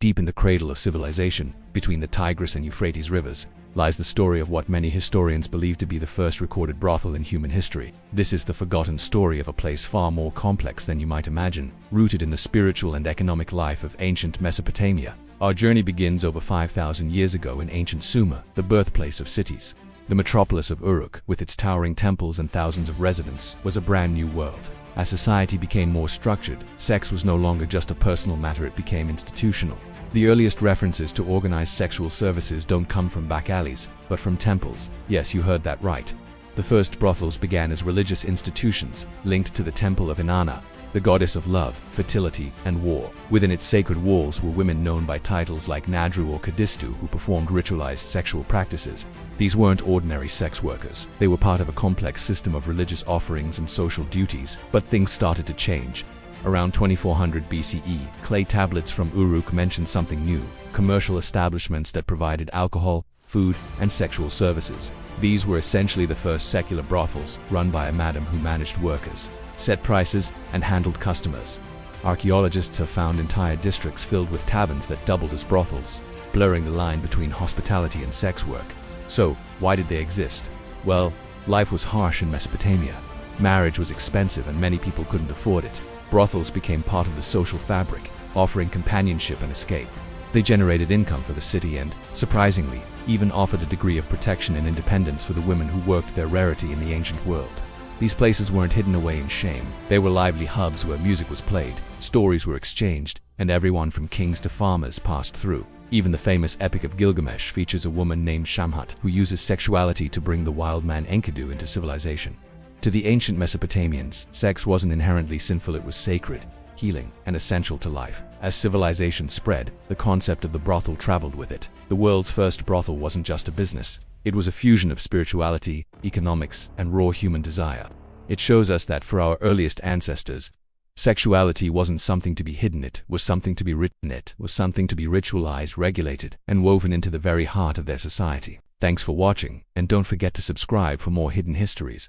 Deep in the cradle of civilization, between the Tigris and Euphrates rivers, lies the story of what many historians believe to be the first recorded brothel in human history. This is the forgotten story of a place far more complex than you might imagine, rooted in the spiritual and economic life of ancient Mesopotamia. Our journey begins over 5,000 years ago in ancient Sumer, the birthplace of cities. The metropolis of Uruk, with its towering temples and thousands of residents, was a brand new world. As society became more structured, sex was no longer just a personal matter, it became institutional. The earliest references to organized sexual services don't come from back alleys, but from temples. Yes, you heard that right. The first brothels began as religious institutions, linked to the temple of Inanna, the goddess of love, fertility, and war. Within its sacred walls were women known by titles like Nadru or Kadistu who performed ritualized sexual practices. These weren't ordinary sex workers. They were part of a complex system of religious offerings and social duties. But things started to change. Around 2400 BCE, clay tablets from Uruk mentioned something new: commercial establishments that provided alcohol, food, and sexual services. These were essentially the first secular brothels, run by a madam who managed workers, set prices, and handled customers. Archaeologists have found entire districts filled with taverns that doubled as brothels, blurring the line between hospitality and sex work. So, why did they exist? Well, life was harsh in Mesopotamia. Marriage was expensive and many people couldn't afford it. Brothels became part of the social fabric, offering companionship and escape. They generated income for the city and, surprisingly, even offered a degree of protection and independence for the women who worked their rarity in the ancient world. These places weren't hidden away in shame. They were lively hubs where music was played, stories were exchanged, and everyone from kings to farmers passed through. Even the famous Epic of Gilgamesh features a woman named Shamhat who uses sexuality to bring the wild man Enkidu into civilization. To the ancient Mesopotamians, sex wasn't inherently sinful, it was sacred, healing, and essential to life. As civilization spread, the concept of the brothel traveled with it. The world's first brothel wasn't just a business. It was a fusion of spirituality, economics, and raw human desire. It shows us that for our earliest ancestors, sexuality wasn't something to be hidden, it was something to be written, it was something to be ritualized, regulated, and woven into the very heart of their society. Thanks for watching, and don't forget to subscribe for more hidden histories.